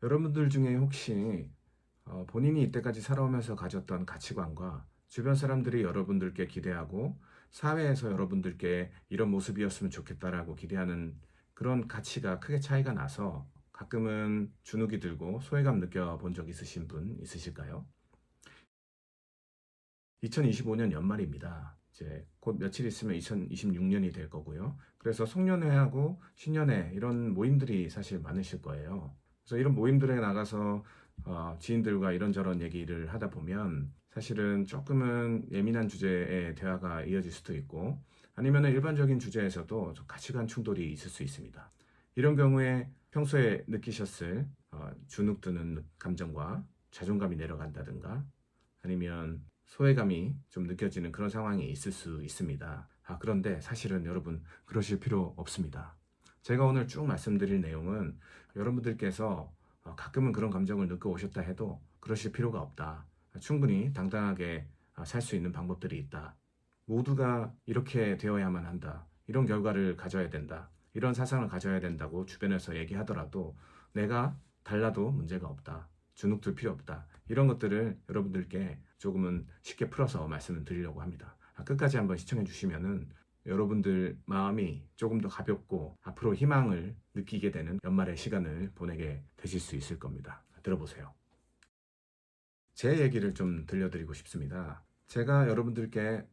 여러분들 중에 혹시 본인이 이때까지 살아오면서 가졌던 가치관과 주변 사람들이 여러분들께 기대하고 사회에서 여러분들께 이런 모습이었으면 좋겠다라고 기대하는 그런 가치가 크게 차이가 나서 가끔은 주눅이 들고 소외감 느껴본 적 있으신 분 있으실까요? 2025년 연말입니다. 이제 곧 며칠 있으면 2026년이 될 거고요. 그래서 송년회하고 신년회 이런 모임들이 사실 많으실 거예요. 그래서 이런 모임들에 나가서 지인들과 이런저런 얘기를 하다 보면 사실은 조금은 예민한 주제의 대화가 이어질 수도 있고 아니면 일반적인 주제에서도 좀 가치관 충돌이 있을 수 있습니다. 이런 경우에 평소에 느끼셨을 주눅 드는 감정과 자존감이 내려간다든가 아니면 소외감이 좀 느껴지는 그런 상황이 있을 수 있습니다. 그런데 사실은 여러분 그러실 필요 없습니다. 제가 오늘 쭉 말씀드릴 내용은 여러분들께서 가끔은 그런 감정을 느껴오셨다 해도 그러실 필요가 없다. 충분히 당당하게 살 수 있는 방법들이 있다. 모두가 이렇게 되어야만 한다. 이런 결과를 가져야 된다. 이런 사상을 가져야 된다고 주변에서 얘기하더라도 내가 달라도 문제가 없다. 주눅들 필요 없다. 이런 것들을 여러분들께 조금은 쉽게 풀어서 말씀을 드리려고 합니다. 끝까지 한번 시청해 주시면은 여러분들 마음이 조금 더 가볍고 앞으로 희망을 느끼게 되는 연말의 시간을 보내게 되실 수 있을 겁니다. 들어보세요. 제 얘기를 좀 들려드리고 싶습니다. 제가 여러분들께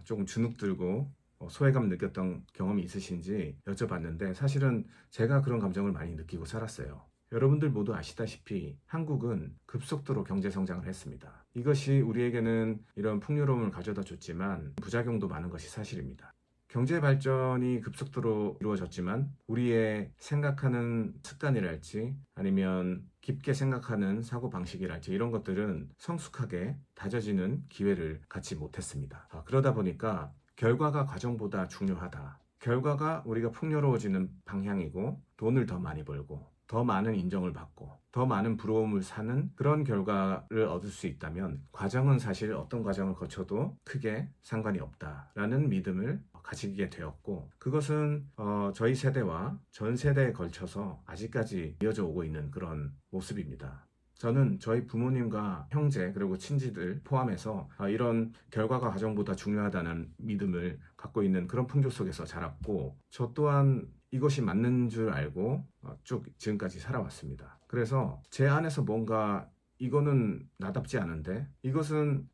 조금 주눅 들고 소외감 느꼈던 경험이 있으신지 여쭤봤는데 사실은 제가 그런 감정을 많이 느끼고 살았어요. 여러분들 모두 아시다시피 한국은 급속도로 경제 성장을 했습니다. 이것이 우리에게는 이런 풍요로움을 가져다 줬지만 부작용도 많은 것이 사실입니다. 경제 발전이 급속도로 이루어졌지만 우리의 생각하는 습관이랄지 아니면 깊게 생각하는 사고방식이랄지 이런 것들은 성숙하게 다져지는 기회를 갖지 못했습니다. 그러다 보니까 결과가 과정보다 중요하다. 결과가 우리가 풍요로워지는 방향이고 돈을 더 많이 벌고 더 많은 인정을 받고 더 많은 부러움을 사는 그런 결과를 얻을 수 있다면 과정은 사실 어떤 과정을 거쳐도 크게 상관이 없다라는 믿음을 가지게 되었고 그것은 저희 세대와 전 세대에 걸쳐서 아직까지 이어져 오고 있는 그런 모습입니다. 저는 저희 부모님과 형제 그리고 친지들 포함해서 이런 결과가 과정보다 중요하다는 믿음을 갖고 있는 그런 풍조 속에서 자랐고 저 또한 이것이 맞는 줄 알고 쭉 지금까지 살아왔습니다. 그래서 제 안에서 뭔가 이거는 나답지 않은데 이것은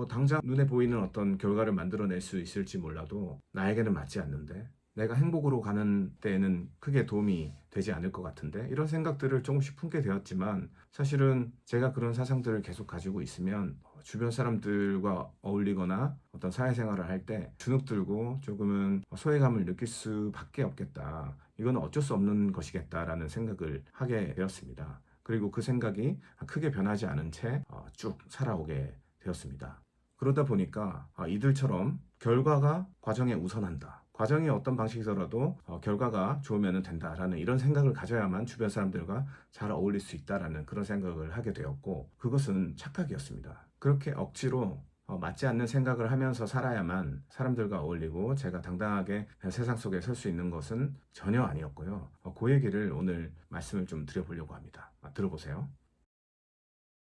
당장 눈에 보이는 어떤 결과를 만들어낼 수 있을지 몰라도 나에게는 맞지 않는데 내가 행복으로 가는 데에는 크게 도움이 되지 않을 것 같은데 이런 생각들을 조금씩 품게 되었지만 사실은 제가 그런 사상들을 계속 가지고 있으면 주변 사람들과 어울리거나 어떤 사회생활을 할 때 주눅 들고 조금은 소외감을 느낄 수밖에 없겠다. 이건 어쩔 수 없는 것이겠다라는 생각을 하게 되었습니다. 그리고 그 생각이 크게 변하지 않은 채 쭉 살아오게 되었습니다. 그러다 보니까 이들처럼 결과가 과정에 우선한다. 과정이 어떤 방식이더라도 결과가 좋으면 된다라는 이런 생각을 가져야만 주변 사람들과 잘 어울릴 수 있다라는 그런 생각을 하게 되었고 그것은 착각이었습니다. 그렇게 억지로 맞지 않는 생각을 하면서 살아야만 사람들과 어울리고 제가 당당하게 세상 속에 설 수 있는 것은 전혀 아니었고요. 그 얘기를 오늘 말씀을 좀 드려보려고 합니다. 들어보세요.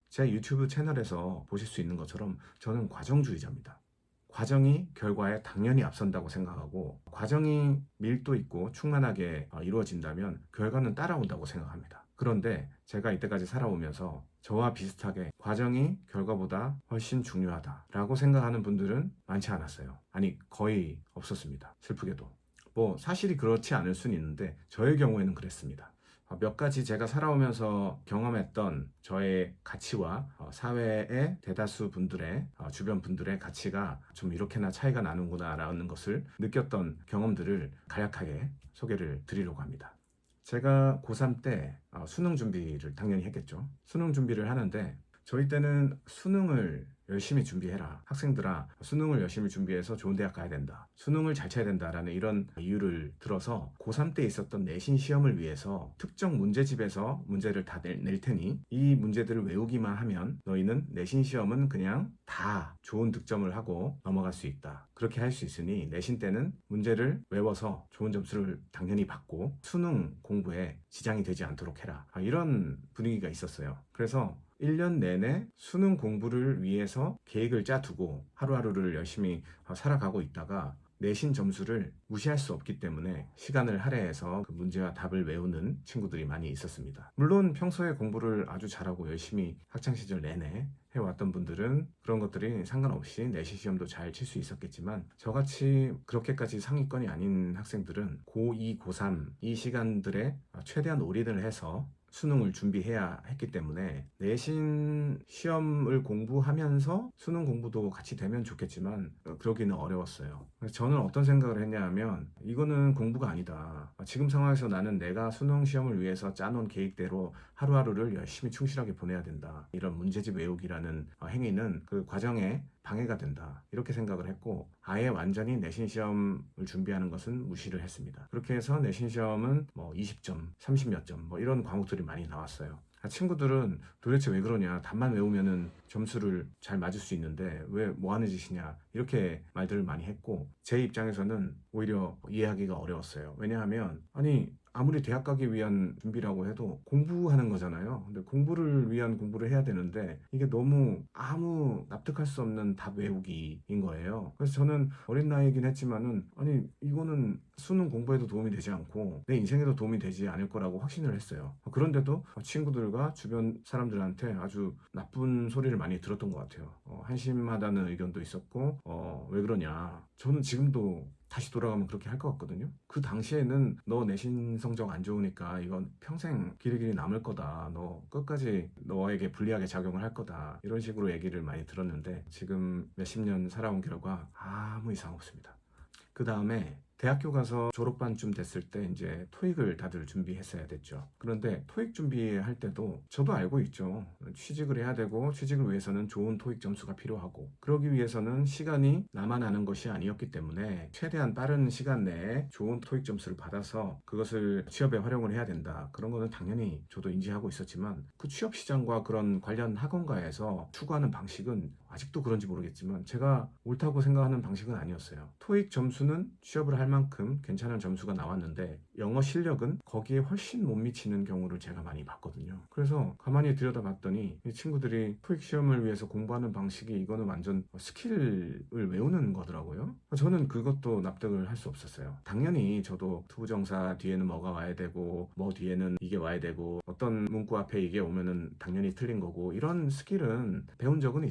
제 유튜브 채널에서 보실 수 있는 것처럼 저는 과정주의자입니다. 과정이 결과에 당연히 앞선다고 생각하고 과정이 밀도 있고 충만하게 이루어진다면 결과는 따라온다고 생각합니다. 그런데 제가 이때까지 살아오면서 저와 비슷하게 과정이 결과보다 훨씬 중요하다라고 생각하는 분들은 많지 않았어요. 아니 거의 없었습니다. 슬프게도. 뭐 사실이 그렇지 않을 수는 있는데 저의 경우에는 그랬습니다. 몇 가지 제가 살아오면서 경험했던 저의 가치와 사회의 대다수 분들의 주변 분들의 가치가 좀 이렇게나 차이가 나는구나 라는 것을 느꼈던 경험들을 간략하게 소개를 드리려고 합니다. 제가 고3 때 수능 준비를 당연히 했겠죠. 수능 준비를 하는데 저희 때는 수능을 열심히 준비해라. 학생들아, 수능을 열심히 준비해서 좋은 대학 가야 된다. 수능을 잘 쳐야 된다라는 이런 이유를 들어서 고3 때 있었던 내신 시험을 위해서 특정 문제집에서 문제를 다 낼 테니 이 문제들을 외우기만 하면 너희는 내신 시험은 그냥 다 좋은 득점을 하고 넘어갈 수 있다. 그렇게 할 수 있으니 내신 때는 문제를 외워서 좋은 점수를 당연히 받고 수능 공부에 지장이 되지 않도록 해라. 이런 분위기가 있었어요. 그래서 1년 내내 수능 공부를 위해서 계획을 짜두고 하루하루를 열심히 살아가고 있다가 내신 점수를 무시할 수 없기 때문에 시간을 할애해서 그 문제와 답을 외우는 친구들이 많이 있었습니다. 물론 평소에 공부를 아주 잘하고 열심히 학창시절 내내 해왔던 분들은 그런 것들이 상관없이 내신 시험도 잘 칠 수 있었겠지만 저같이 그렇게까지 상위권이 아닌 학생들은 고2, 고3 이 시간들에 최대한 올인을 해서 수능을 준비해야 했기 때문에 내신 시험을 공부하면서 수능 공부도 같이 되면 좋겠지만 그러기는 어려웠어요. 그래서 저는 어떤 생각을 했냐 하면 이거는 공부가 아니다. 지금 상황에서 나는 내가 수능 시험을 위해서 짜놓은 계획대로 하루하루를 열심히 충실하게 보내야 된다. 이런 문제집 외우기라는 행위는 그 과정에 방해가 된다. 이렇게 생각을 했고 아예 완전히 내신 시험을 준비하는 것은 무시를 했습니다. 그렇게 해서 내신 시험은 20점, 30몇 점 이런 과목들이 많이 나왔어요. 친구들은 도대체 왜 그러냐, 답만 외우면은 점수를 잘 맞을 수 있는데 왜 뭐 하는 짓이냐 이렇게 말들을 많이 했고 제 입장에서는 오히려 이해하기가 어려웠어요. 왜냐하면 아니 아무리 대학 가기 위한 준비라고 해도 공부하는 거잖아요. 근데 공부를 위한 공부를 해야 되는데 이게 너무 아무 납득할 수 없는 답 외우기인 거예요. 그래서 저는 어린 나이이긴 했지만은 아니 이거는 수능 공부에도 도움이 되지 않고 내 인생에도 도움이 되지 않을 거라고 확신을 했어요. 그런데도 친구들과 주변 사람들한테 아주 나쁜 소리를 많이 들었던 것 같아요. 한심하다는 의견도 있었고 왜 그러냐. 저는 지금도 다시 돌아가면 그렇게 할 것 같거든요. 그 당시에는 너 내신 성적 안 좋으니까 이건 평생 길이길이 남을 거다. 너 끝까지 너에게 불리하게 작용을 할 거다. 이런 식으로 얘기를 많이 들었는데 지금 몇십 년 살아온 결과 아무 이상 없습니다. 그 다음에 대학교 가서 졸업반쯤 됐을 때 이제 토익을 다들 준비했어야 됐죠. 그런데 토익 준비할 때도 저도 알고 있죠. 취직을 해야 되고 취직을 위해서는 좋은 토익 점수가 필요하고 그러기 위해서는 시간이 나만 아는 것이 아니었기 때문에 최대한 빠른 시간 내에 좋은 토익 점수를 받아서 그것을 취업에 활용을 해야 된다. 그런 거는 당연히 저도 인지하고 있었지만 그 취업 시장과 그런 관련 학원가에서 추구하는 방식은 아직도 그런지 모르겠지만 제가 옳다고 생각하는 방식은 아니었어요. 토익 점수는 취업을 할 만큼 괜찮은 점수가 나왔는데 영어 실력은 거기에 훨씬 못 미치는 경우를 제가 많이 봤거든요. 그래서 가만히 들여다봤더니 이 친구들이 토익 시험을 위해서 공부하는 방식이 이거는 완전 스킬을 외우는 거더라고요. 저는 그것도 납득을 할 수 없었어요. 당연히 저도 투부정사 뒤에는 뭐가 와야 되고 뭐 뒤에는 이게 와야 되고 어떤 문구 앞에 이게 오면은 당연히 틀린 거고 이런 스킬은 배운 적은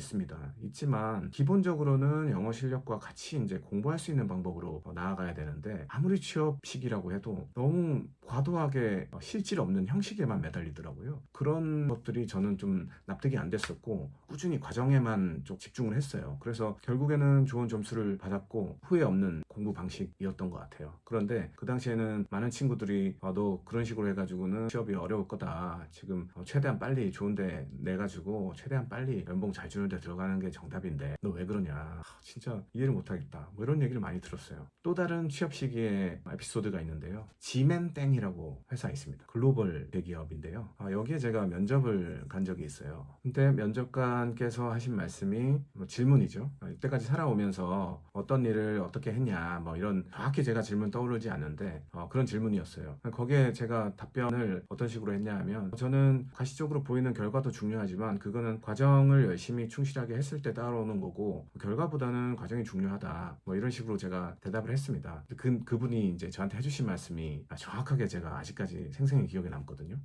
있지만 기본적으로는 영어 실력과 같이 이제 공부할 수 있는 방법으로 나아가야 되는데 아무리 취업식이라고 해도 너무 과도하게 실질 없는 형식에만 매달리더라고요. 그런 것들이 저는 좀 납득이 안 됐었고 꾸준히 과정에만 좀 집중을 했어요. 그래서 결국에는 좋은 점수를 받았고 후회 없는 공부 방식이었던 것 같아요. 그런데 그 당시에는 많은 친구들이 너 그런 식으로 해가지고는 취업이 어려울 거다. 지금 최대한 빨리 좋은데 내가지고 최대한 빨리 연봉 잘 주는 데 들어가는 게 정답인데 너 왜 그러냐. 진짜 이해를 못하겠다. 이런 얘기를 많이 들었어요. 또 다른 취업 시기의 에피소드가 있는데요. 지멘땡이라고 회사 있습니다. 글로벌 대기업인데요. 여기에 제가 면접을 간 적이 있어요. 근데 면접관께서 하신 말씀이 질문이죠. 이때까지 살아오면서 어떤 일을 어떻게 했냐 이런 정확히 제가 질문 떠오르지 않는데 그런 질문이었어요. 거기에 제가 답변을 어떤 식으로 했냐 하면 저는 가시적으로 보이는 결과도 중요하지만 그거는 과정을 열심히 충실하게 했을 때 따라오는 거고 결과보다는 과정이 중요하다. 이런 식으로 제가 대답을 했습니다. 그분이 이제 저한테 해주신 말씀이 정확하게 제가 아직까지 생생히 기억에 남거든요.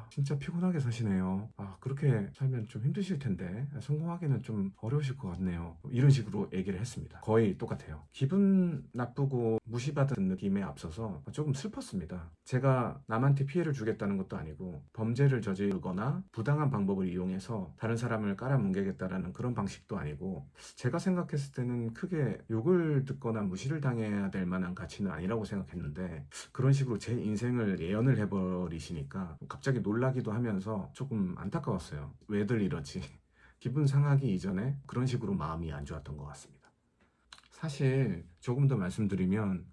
진짜 피곤하게 사시네요. 그렇게 살면 좀 힘드실 텐데 성공하기는 좀 어려우실 것 같네요. 이런 식으로 얘기를 했습니다. 거의 똑같아요. 기분 나쁘고 무시받은 느낌에 앞서서 조금 슬펐습니다. 제가 남한테 피해를 주겠다는 것도 아니고 범죄를 저지르거나 부당한 방법을 이용해서 다른 사람을 깔아뭉개겠다라는 그런 방식도 아니고 제가 생각했을 때는 크게 욕을 듣거나 무시를 당해야 될 만한 가치는 아니라고 생각했는데 그런 식으로 제 인생을 예언을 해버리시니까 갑자기 놀라기도 하면서 조금 안타까웠어요. 왜들 이러지? 기분 상하기 이전에 그런 식으로 마음이 안 좋았던 것 같습니다. 사실 조금 더 말씀드리면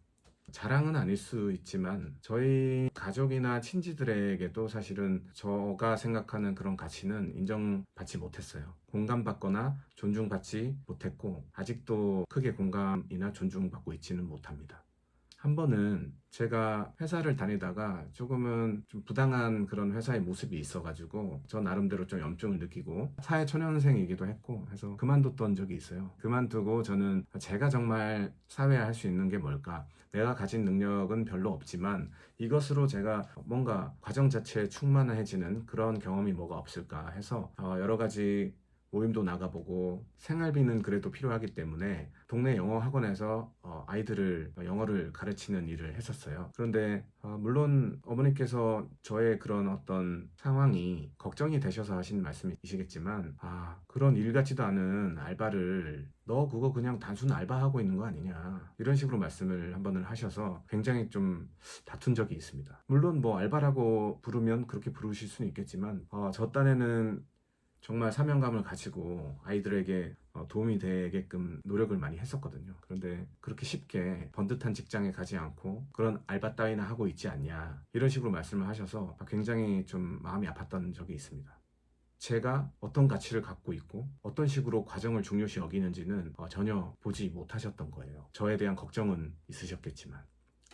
자랑은 아닐 수 있지만 저희 가족이나 친지들에게도 사실은 제가 생각하는 그런 가치는 인정받지 못했어요. 공감받거나 존중받지 못했고 아직도 크게 공감이나 존중받고 있지는 못합니다. 한 번은 제가 회사를 다니다가 조금은 좀 부당한 그런 회사의 모습이 있어가지고 저 나름대로 좀 염증을 느끼고 사회초년생이기도 했고 해서 그만뒀던 적이 있어요. 그만두고 저는 제가 정말 사회에 할 수 있는 게 뭘까? 내가 가진 능력은 별로 없지만 이것으로 제가 뭔가 과정 자체에 충만해지는 그런 경험이 뭐가 없을까 해서 여러 가지 모임도 나가보고 생활비는 그래도 필요하기 때문에 동네 영어 학원에서 아이들을 영어를 가르치는 일을 했었어요. 그런데 물론 어머니께서 저의 그런 어떤 상황이 걱정이 되셔서 하신 말씀이시겠지만 그런 일 같지도 않은 알바를 너 그거 그냥 단순 알바하고 있는 거 아니냐 이런 식으로 말씀을 한 번을 하셔서 굉장히 좀 다툰 적이 있습니다. 물론 뭐 알바라고 부르면 그렇게 부르실 수는 있겠지만 저 딴에는 정말 사명감을 가지고 아이들에게 도움이 되게끔 노력을 많이 했었거든요. 그런데 그렇게 쉽게 번듯한 직장에 가지 않고 그런 알바 따위나 하고 있지 않냐 이런 식으로 말씀을 하셔서 굉장히 좀 마음이 아팠던 적이 있습니다. 제가 어떤 가치를 갖고 있고 어떤 식으로 과정을 중요시 여기는지는 전혀 보지 못하셨던 거예요. 저에 대한 걱정은 있으셨겠지만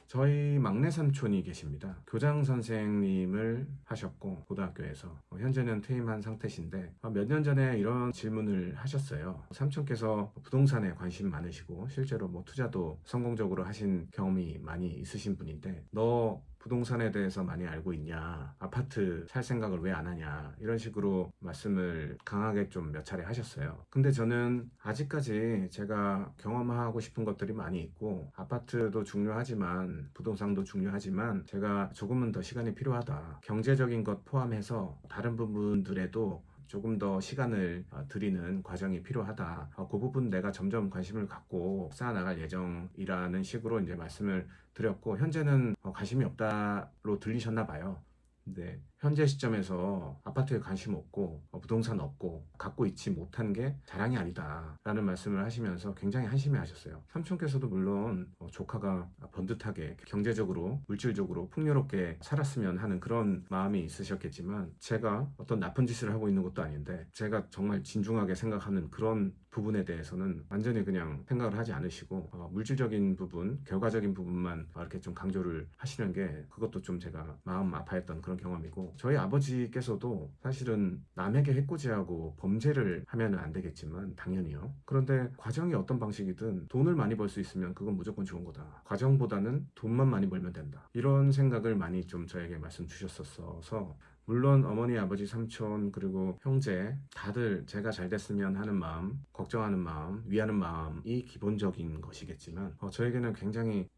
저희 막내 삼촌이 계십니다. 교장 선생님을 하셨고 고등학교에서 현재는 퇴임한 상태신데 몇 년 전에 이런 질문을 하셨어요. 삼촌께서 부동산에 관심 많으시고 실제로 뭐 투자도 성공적으로 하신 경험이 많이 있으신 분인데 너 부동산에 대해서 많이 알고 있냐? 아파트 살 생각을 왜 안 하냐? 이런 식으로 말씀을 강하게 좀 몇 차례 하셨어요. 근데 저는 아직까지 제가 경험하고 싶은 것들이 많이 있고 아파트도 중요하지만 부동산도 중요하지만 제가 조금은 더 시간이 필요하다. 경제적인 것 포함해서 다른 부분들에도 조금 더 시간을 들이는 과정이 필요하다. 그 부분 내가 점점 관심을 갖고 쌓아나갈 예정이라는 식으로 이제 말씀을 드렸고 현재는 관심이 없다로 들리셨나 봐요. 근데 현재 시점에서 아파트에 관심 없고 부동산 없고 갖고 있지 못한 게 자랑이 아니다 라는 말씀을 하시면서 굉장히 한심해 하셨어요. 삼촌께서도 물론 조카가 번듯하게 경제적으로 물질적으로 풍요롭게 살았으면 하는 그런 마음이 있으셨겠지만 제가 어떤 나쁜 짓을 하고 있는 것도 아닌데 제가 정말 진중하게 생각하는 그런 부분에 대해서는 완전히 그냥 생각을 하지 않으시고 물질적인 부분, 결과적인 부분만 이렇게 좀 강조를 하시는 게 그것도 좀 제가 마음 아파했던 그런 경험이고 저희 아버지께서도 사실은 남에게 해코지하고 범죄를 하면 안 되겠지만 당연히요. 그런데 과정이 어떤 방식이든 돈을 많이 벌 수 있으면 그건 무조건 좋은 거다. 과정보다는 돈만 많이 벌면 된다. 이런 생각을 많이 좀 저에게 말씀 주셨었어서 물론 어머니, 아버지, 삼촌 그리고 형제 다들 제가 잘 됐으면 하는 마음, 걱정하는 마음, 위하는 마음이 기본적인 것이겠지만 저에게는 굉장히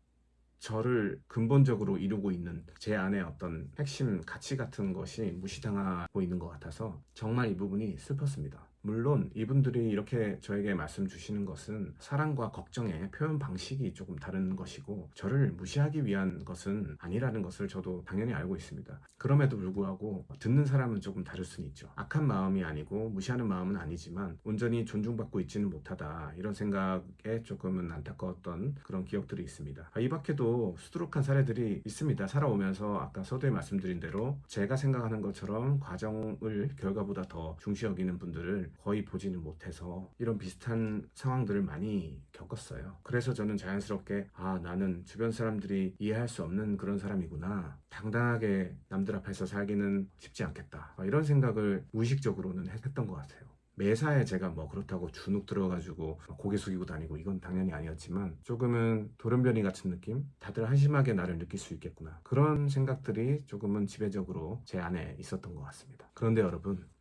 저를 근본적으로 이루고 있는 제 안에 어떤 핵심 가치 같은 것이 무시당하고 있는 것 같아서 정말 이 부분이 슬펐습니다. 물론 이분들이 이렇게 저에게 말씀 주시는 것은 사랑과 걱정의 표현 방식이 조금 다른 것이고 저를 무시하기 위한 것은 아니라는 것을 저도 당연히 알고 있습니다. 그럼에도 불구하고 듣는 사람은 조금 다를 수는 있죠. 악한 마음이 아니고 무시하는 마음은 아니지만 온전히 존중받고 있지는 못하다 이런 생각에 조금은 안타까웠던 그런 기억들이 있습니다. 이 밖에도 수두룩한 사례들이 있습니다. 살아오면서 아까 서두에 말씀드린 대로 제가 생각하는 것처럼 과정을 결과보다 더 중시 여기는 분들을 거의 보지는 못해서 이런 비슷한 상황들을 많이 겪었어요. 그래서 저는 자연스럽게 나는 주변 사람들이 이해할 수 없는 그런 사람이구나. 당당하게 남들 앞에서 살기는 쉽지 않겠다. 이런 생각을 무의식적으로는 했던 것 같아요. 매사에 제가 뭐 그렇다고 주눅 들어가지고 고개 숙이고 다니고 이건 당연히 아니었지만 조금은 돌연변이 같은 느낌? 다들 한심하게 나를 느낄 수 있겠구나. 그런 생각들이 조금은 지배적으로 제 안에 있었던 것 같습니다. 그런데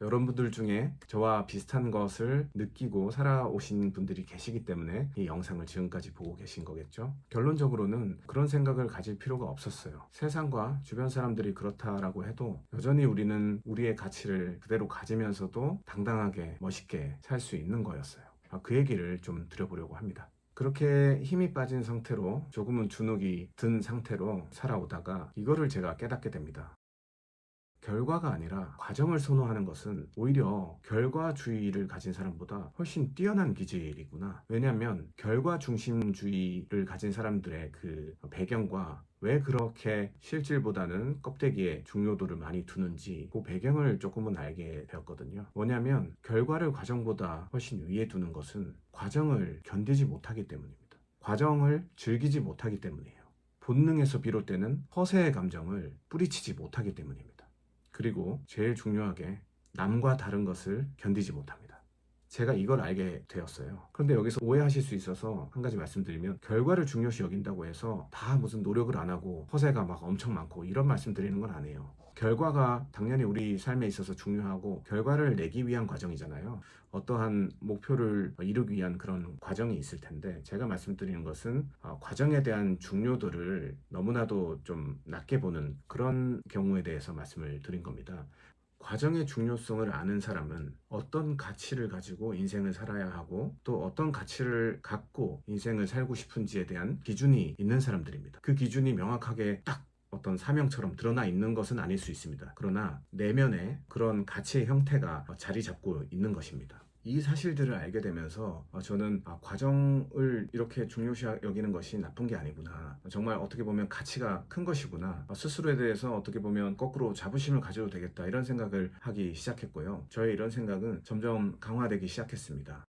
여러분들 중에 저와 비슷한 것을 느끼고 살아오신 분들이 계시기 때문에 이 영상을 지금까지 보고 계신 거겠죠? 결론적으로는 그런 생각을 가질 필요가 없었어요. 세상과 주변 사람들이 그렇다라고 해도 여전히 우리는 우리의 가치를 그대로 가지면서도 당당하게 멋있게 살 수 있는 거였어요. 그 얘기를 좀 드려보려고 합니다. 그렇게 힘이 빠진 상태로 조금은 주눅이 든 상태로 살아오다가 이거를 제가 깨닫게 됩니다. 결과가 아니라 과정을 선호하는 것은 오히려 결과주의를 가진 사람보다 훨씬 뛰어난 기질이구나. 왜냐하면 결과 중심주의를 가진 사람들의 그 배경과 왜 그렇게 실질보다는 껍데기에 중요도를 많이 두는지 그 배경을 조금은 알게 되었거든요. 뭐냐면 결과를 과정보다 훨씬 위에 두는 것은 과정을 견디지 못하기 때문입니다. 과정을 즐기지 못하기 때문이에요. 본능에서 비롯되는 허세의 감정을 뿌리치지 못하기 때문입니다. 그리고 제일 중요하게 남과 다른 것을 견디지 못합니다. 제가 이걸 알게 되었어요. 그런데 여기서 오해하실 수 있어서 한 가지 말씀드리면, 결과를 중요시 여긴다고 해서 다 무슨 노력을 안 하고 허세가 막 엄청 많고 이런 말씀 드리는 건 아니에요. 결과가 당연히 우리 삶에 있어서 중요하고 결과를 내기 위한 과정이잖아요. 어떠한 목표를 이루기 위한 그런 과정이 있을 텐데, 제가 말씀드리는 것은 과정에 대한 중요도를 너무나도 좀 낮게 보는 그런 경우에 대해서 말씀을 드린 겁니다. 과정의 중요성을 아는 사람은 어떤 가치를 가지고 인생을 살아야 하고 또 어떤 가치를 갖고 인생을 살고 싶은지에 대한 기준이 있는 사람들입니다. 그 기준이 명확하게 딱 어떤 사명처럼 드러나 있는 것은 아닐 수 있습니다. 그러나 내면에 그런 가치의 형태가 자리 잡고 있는 것입니다. 이 사실들을 알게 되면서 저는 과정을 이렇게 중요시 여기는 것이 나쁜 게 아니구나. 정말 어떻게 보면 가치가 큰 것이구나. 스스로에 대해서 어떻게 보면 거꾸로 자부심을 가져도 되겠다. 이런 생각을 하기 시작했고요. 저의 이런 생각은 점점 강화되기 시작했습니다.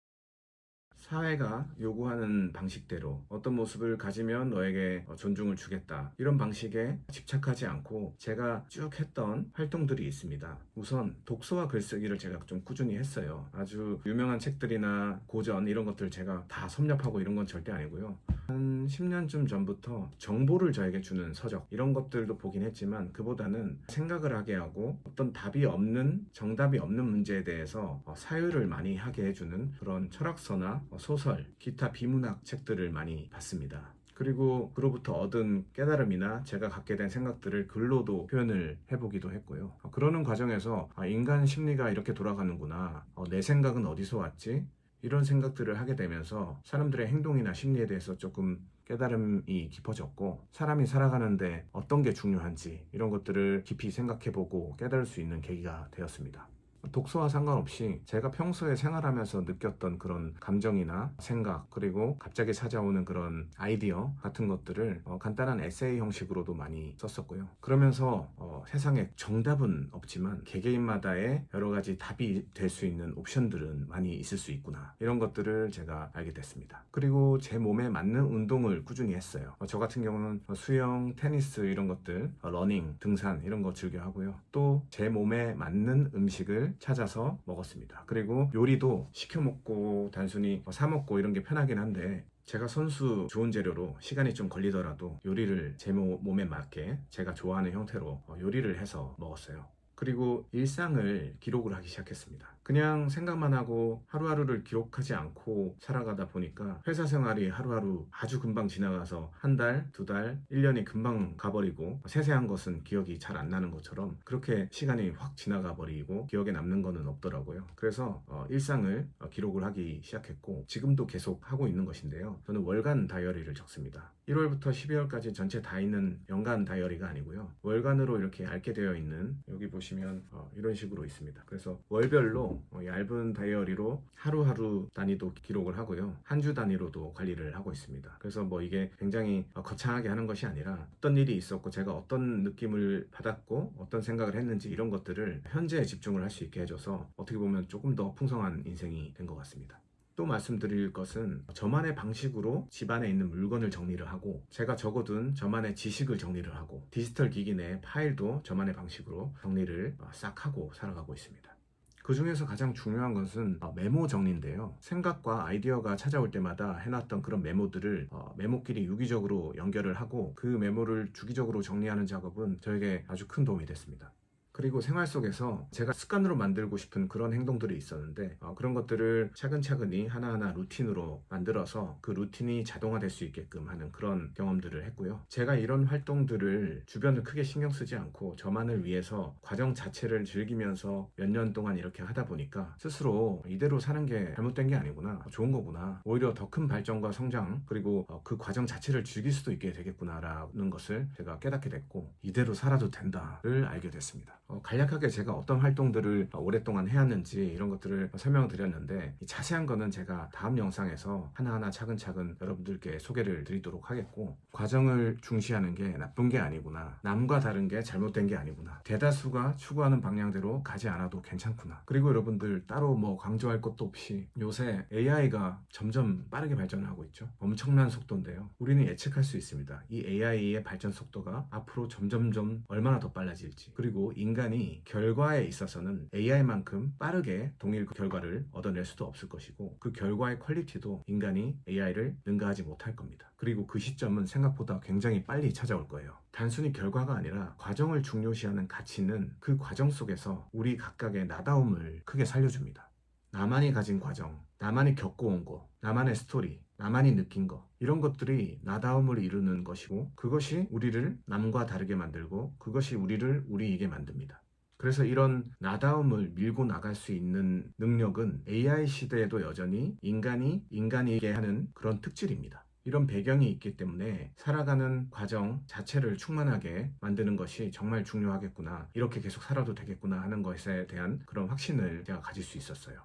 사회가 요구하는 방식대로 어떤 모습을 가지면 너에게 존중을 주겠다, 이런 방식에 집착하지 않고 제가 쭉 했던 활동들이 있습니다. 우선 독서와 글쓰기를 제가 좀 꾸준히 했어요. 아주 유명한 책들이나 고전 이런 것들 제가 다 섭렵하고 이런 건 절대 아니고요. 한 10년쯤 전부터 정보를 저에게 주는 서적 이런 것들도 보긴 했지만, 그보다는 생각을 하게 하고 어떤 답이 없는, 정답이 없는 문제에 대해서 사유를 많이 하게 해주는 그런 철학서나 소설, 기타 비문학 책들을 많이 봤습니다. 그리고 그로부터 얻은 깨달음이나 제가 갖게 된 생각들을 글로도 표현을 해보기도 했고요. 그러는 과정에서 인간 심리가 이렇게 돌아가는구나, 내 생각은 어디서 왔지? 이런 생각들을 하게 되면서 사람들의 행동이나 심리에 대해서 조금 깨달음이 깊어졌고, 사람이 살아가는데 어떤 게 중요한지 이런 것들을 깊이 생각해보고 깨달을 수 있는 계기가 되었습니다. 독서와 상관없이 제가 평소에 생활하면서 느꼈던 그런 감정이나 생각, 그리고 갑자기 찾아오는 그런 아이디어 같은 것들을 간단한 에세이 형식으로도 많이 썼었고요. 그러면서 세상에 정답은 없지만 개개인마다의 여러 가지 답이 될 수 있는 옵션들은 많이 있을 수 있구나, 이런 것들을 제가 알게 됐습니다. 그리고 제 몸에 맞는 운동을 꾸준히 했어요. 저 같은 경우는 수영, 테니스 이런 것들, 러닝, 등산 이런 거 즐겨 하고요. 또 제 몸에 맞는 음식을 찾아서 먹었습니다. 그리고 요리도 시켜 먹고 단순히 사 먹고 이런 게 편하긴 한데, 제가 선수 좋은 재료로 시간이 좀 걸리더라도 요리를 제 몸에 맞게 제가 좋아하는 형태로 요리를 해서 먹었어요. 그리고 일상을 기록을 하기 시작했습니다. 그냥 생각만 하고 하루하루를 기록하지 않고 살아가다 보니까 회사 생활이 하루하루 아주 금방 지나가서 한 달, 두 달, 1년이 금방 가버리고, 세세한 것은 기억이 잘 안 나는 것처럼 그렇게 시간이 확 지나가 버리고 기억에 남는 거는 없더라고요. 그래서 일상을 기록을 하기 시작했고, 지금도 계속 하고 있는 것인데요. 저는 월간 다이어리를 적습니다. 1월부터 12월까지 전체 다 있는 연간 다이어리가 아니고요. 월간으로 이렇게 얇게 되어 있는, 여기 보시면 이런 식으로 있습니다. 그래서 월별로 얇은 다이어리로 하루하루 단위도 기록을 하고요. 한 주 단위로도 관리를 하고 있습니다. 그래서 뭐 이게 굉장히 거창하게 하는 것이 아니라 어떤 일이 있었고 제가 어떤 느낌을 받았고 어떤 생각을 했는지 이런 것들을 현재에 집중을 할 수 있게 해줘서 어떻게 보면 조금 더 풍성한 인생이 된 것 같습니다. 또 말씀드릴 것은, 저만의 방식으로 집안에 있는 물건을 정리를 하고, 제가 적어둔 저만의 지식을 정리를 하고, 디지털 기기 내 파일도 저만의 방식으로 정리를 싹 하고 살아가고 있습니다. 그 중에서 가장 중요한 것은 메모 정리인데요. 생각과 아이디어가 찾아올 때마다 해놨던 그런 메모들을 메모끼리 유기적으로 연결을 하고, 그 메모를 주기적으로 정리하는 작업은 저에게 아주 큰 도움이 됐습니다. 그리고 생활 속에서 제가 습관으로 만들고 싶은 그런 행동들이 있었는데, 그런 것들을 차근차근히 하나하나 루틴으로 만들어서 그 루틴이 자동화될 수 있게끔 하는 그런 경험들을 했고요. 제가 이런 활동들을 주변을 크게 신경 쓰지 않고 저만을 위해서 과정 자체를 즐기면서 몇 년 동안 이렇게 하다 보니까 스스로 이대로 사는 게 잘못된 게 아니구나, 좋은 거구나, 오히려 더 큰 발전과 성장, 그리고 그 과정 자체를 즐길 수도 있게 되겠구나 라는 것을 제가 깨닫게 됐고, 이대로 살아도 된다를 알게 됐습니다. 간략하게 제가 어떤 활동들을 오랫동안 해왔는지 이런 것들을 설명을 드렸는데, 이 자세한 거는 제가 다음 영상에서 하나하나 차근차근 여러분들께 소개를 드리도록 하겠고, 과정을 중시하는 게 나쁜 게 아니구나, 남과 다른 게 잘못된 게 아니구나, 대다수가 추구하는 방향대로 가지 않아도 괜찮구나, 그리고 여러분들 따로 뭐 강조할 것도 없이 요새 AI가 점점 빠르게 발전하고 있죠. 엄청난 속도인데요, 우리는 예측할 수 있습니다. 이 AI의 발전 속도가 앞으로 점점점 얼마나 더 빨라질지. 그리고 인간이 결과에 있어서는 AI만큼 빠르게 동일 결과를 얻어낼 수도 없을 것이고, 그 결과의 퀄리티도 인간이 AI를 능가하지 못할 겁니다. 그리고 그 시점은 생각보다 굉장히 빨리 찾아올 거예요. 단순히 결과가 아니라 과정을 중요시하는 가치는 그 과정 속에서 우리 각각의 나다움을 크게 살려줍니다. 나만이 가진 과정, 나만이 겪어온 거, 나만의 스토리, 나만이 느낀 거, 이런 것들이 나다움을 이루는 것이고, 그것이 우리를 남과 다르게 만들고, 그것이 우리를 우리이게 만듭니다. 그래서 이런 나다움을 밀고 나갈 수 있는 능력은 AI 시대에도 여전히 인간이 인간이게 하는 그런 특질입니다. 이런 배경이 있기 때문에 살아가는 과정 자체를 충만하게 만드는 것이 정말 중요하겠구나, 이렇게 계속 살아도 되겠구나 하는 것에 대한 그런 확신을 제가 가질 수 있었어요.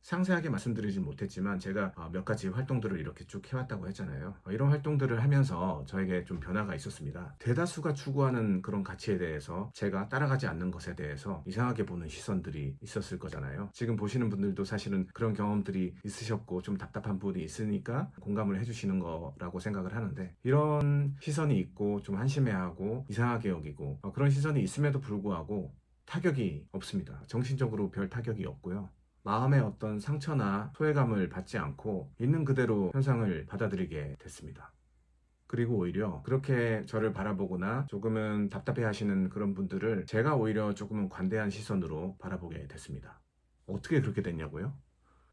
상세하게 말씀드리진 못했지만 제가 몇 가지 활동들을 이렇게 쭉 해왔다고 했잖아요. 이런 활동들을 하면서 저에게 좀 변화가 있었습니다. 대다수가 추구하는 그런 가치에 대해서 제가 따라가지 않는 것에 대해서 이상하게 보는 시선들이 있었을 거잖아요. 지금 보시는 분들도 사실은 그런 경험들이 있으셨고 좀 답답한 부분이 있으니까 공감을 해주시는 거라고 생각을 하는데, 이런 시선이 있고 좀 한심해하고 이상하게 여기고 그런 시선이 있음에도 불구하고 타격이 없습니다. 정신적으로 별 타격이 없고요. 마음의 어떤 상처나 소외감을 받지 않고 있는 그대로 현상을 받아들이게 됐습니다. 그리고 오히려 그렇게 저를 바라보거나 조금은 답답해 하시는 그런 분들을 제가 오히려 조금은 관대한 시선으로 바라보게 됐습니다. 어떻게 그렇게 됐냐고요?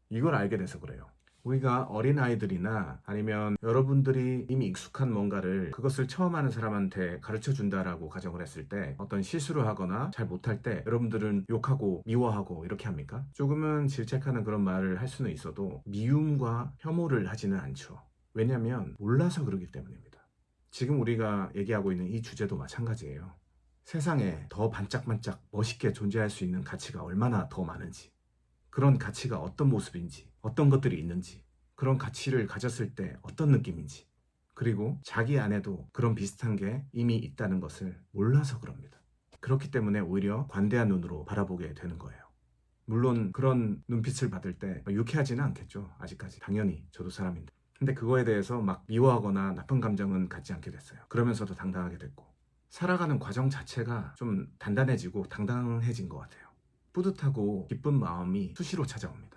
이걸 알게 돼서 그래요. 우리가 어린아이들이나 아니면 여러분들이 이미 익숙한 뭔가를 그것을 처음 하는 사람한테 가르쳐 준다라고 가정을 했을 때, 어떤 실수를 하거나 잘 못할 때 여러분들은 욕하고 미워하고 이렇게 합니까? 조금은 질책하는 그런 말을 할 수는 있어도 미움과 혐오를 하지는 않죠. 왜냐하면 몰라서 그러기 때문입니다. 지금 우리가 얘기하고 있는 이 주제도 마찬가지예요. 세상에 더 반짝반짝 멋있게 존재할 수 있는 가치가 얼마나 더 많은지, 그런 가치가 어떤 모습인지, 어떤 것들이 있는지, 그런 가치를 가졌을 때 어떤 느낌인지, 그리고 자기 안에도 그런 비슷한 게 이미 있다는 것을 몰라서 그럽니다. 그렇기 때문에 오히려 관대한 눈으로 바라보게 되는 거예요. 물론 그런 눈빛을 받을 때 유쾌하지는 않겠죠. 아직까지. 당연히 저도 사람인데. 근데 그거에 대해서 막 미워하거나 나쁜 감정은 갖지 않게 됐어요. 그러면서도 당당하게 됐고, 살아가는 과정 자체가 좀 단단해지고 당당해진 것 같아요. 뿌듯하고 기쁜 마음이 수시로 찾아옵니다.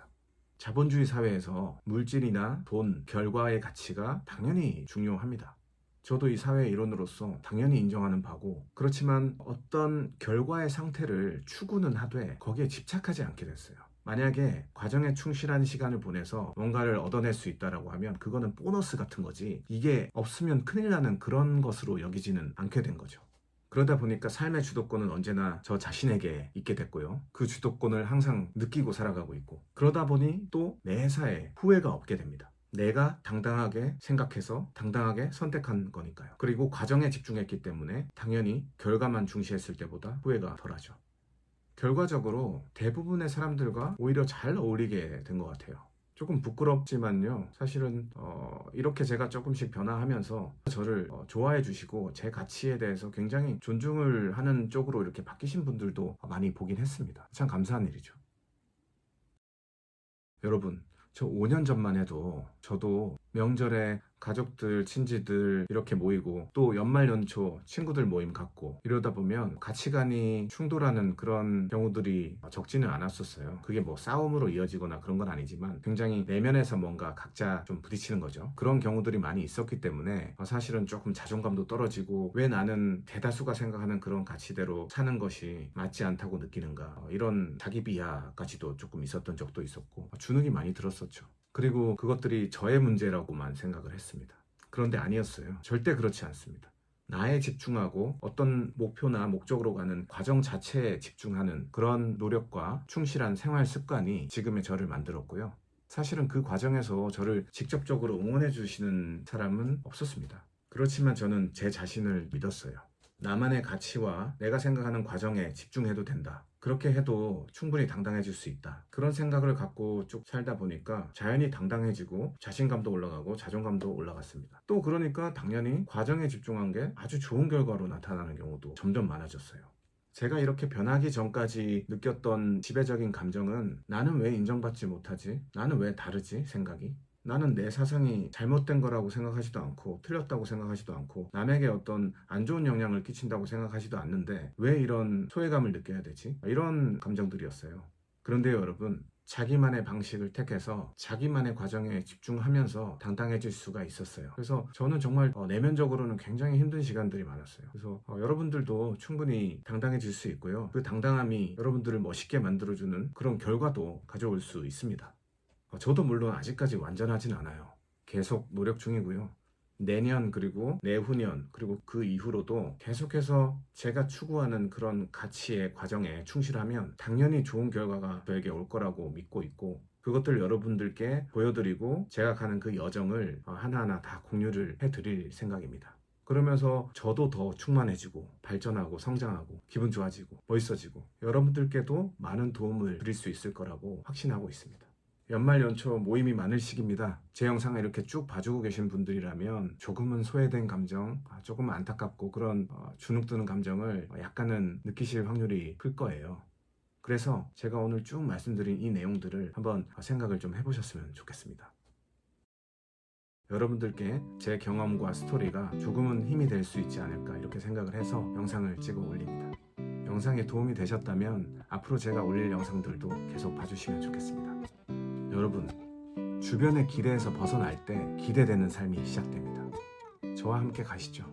자본주의 사회에서 물질이나 돈, 결과의 가치가 당연히 중요합니다. 저도 이 사회의 일원으로서 당연히 인정하는 바고, 그렇지만 어떤 결과의 상태를 추구는 하되 거기에 집착하지 않게 됐어요. 만약에 과정에 충실한 시간을 보내서 뭔가를 얻어낼 수 있다라고 하면 그거는 보너스 같은 거지, 이게 없으면 큰일 나는 그런 것으로 여기지는 않게 된 거죠. 그러다 보니까 삶의 주도권은 언제나 저 자신에게 있게 됐고요. 그 주도권을 항상 느끼고 살아가고 있고, 그러다 보니 또 매사에 후회가 없게 됩니다. 내가 당당하게 생각해서 당당하게 선택한 거니까요. 그리고 과정에 집중했기 때문에 당연히 결과만 중시했을 때보다 후회가 덜하죠. 결과적으로 대부분의 사람들과 오히려 잘 어울리게 된 것 같아요. 조금 부끄럽지만요, 사실은 이렇게 제가 조금씩 변화하면서 저를 좋아해 주시고 제 가치에 대해서 굉장히 존중을 하는 쪽으로 이렇게 바뀌신 분들도 많이 보긴 했습니다. 참 감사한 일이죠. 여러분, 저 5년 전만 해도 저도 명절에 가족들, 친지들 이렇게 모이고, 또 연말 연초 친구들 모임 갖고 이러다 보면 가치관이 충돌하는 그런 경우들이 적지는 않았었어요. 그게 뭐 싸움으로 이어지거나 그런 건 아니지만 굉장히 내면에서 뭔가 각자 좀 부딪히는 거죠. 그런 경우들이 많이 있었기 때문에 사실은 조금 자존감도 떨어지고, 왜 나는 대다수가 생각하는 그런 가치대로 사는 것이 맞지 않다고 느끼는가, 이런 자기 비하까지도 조금 있었던 적도 있었고, 주눅이 많이 들었었죠. 그리고 그것들이 저의 문제라고만 생각을 했습니다. 그런데 아니었어요. 절대 그렇지 않습니다. 나에 집중하고 어떤 목표나 목적으로 가는 과정 자체에 집중하는 그런 노력과 충실한 생활 습관이 지금의 저를 만들었고요. 사실은 그 과정에서 저를 직접적으로 응원해 주시는 사람은 없었습니다. 그렇지만 저는 제 자신을 믿었어요. 나만의 가치와 내가 생각하는 과정에 집중해도 된다. 그렇게 해도 충분히 당당해질 수 있다. 그런 생각을 갖고 쭉 살다 보니까 자연히 당당해지고 자신감도 올라가고 자존감도 올라갔습니다. 또 그러니까 당연히 과정에 집중한 게 아주 좋은 결과로 나타나는 경우도 점점 많아졌어요. 제가 이렇게 변하기 전까지 느꼈던 지배적인 감정은 나는 왜 인정받지 못하지? 나는 왜 다르지? 생각이. 나는 내 사상이 잘못된 거라고 생각하지도 않고 틀렸다고 생각하지도 않고 남에게 어떤 안 좋은 영향을 끼친다고 생각하지도 않는데 왜 이런 소외감을 느껴야 되지? 이런 감정들이었어요. 그런데요, 여러분, 자기만의 방식을 택해서 자기만의 과정에 집중하면서 당당해질 수가 있었어요. 그래서 저는 정말 내면적으로는 굉장히 힘든 시간들이 많았어요. 그래서 여러분들도 충분히 당당해질 수 있고요. 그 당당함이 여러분들을 멋있게 만들어주는 그런 결과도 가져올 수 있습니다. 저도 물론 아직까지 완전하진 않아요. 계속 노력 중이고요. 내년 그리고 내후년 그리고 그 이후로도 계속해서 제가 추구하는 그런 가치의 과정에 충실하면 당연히 좋은 결과가 저에게 올 거라고 믿고 있고 그것들 여러분들께 보여드리고 제가 가는 그 여정을 하나하나 다 공유를 해드릴 생각입니다. 그러면서 저도 더 충만해지고 발전하고 성장하고 기분 좋아지고 멋있어지고 여러분들께도 많은 도움을 드릴 수 있을 거라고 확신하고 있습니다. 연말 연초 모임이 많을 시기입니다. 제 영상을 이렇게 쭉 봐주고 계신 분들이라면 조금은 소외된 감정, 조금 안타깝고 그런 주눅드는 감정을 약간은 느끼실 확률이 클 거예요. 그래서 제가 오늘 쭉 말씀드린 이 내용들을 한번 생각을 좀 해보셨으면 좋겠습니다. 여러분들께 제 경험과 스토리가 조금은 힘이 될 수 있지 않을까 이렇게 생각을 해서 영상을 찍어 올립니다. 영상에 도움이 되셨다면 앞으로 제가 올릴 영상들도 계속 봐주시면 좋겠습니다. 여러분, 주변의 기대에서 벗어날 때 기대되는 삶이 시작됩니다. 저와 함께 가시죠.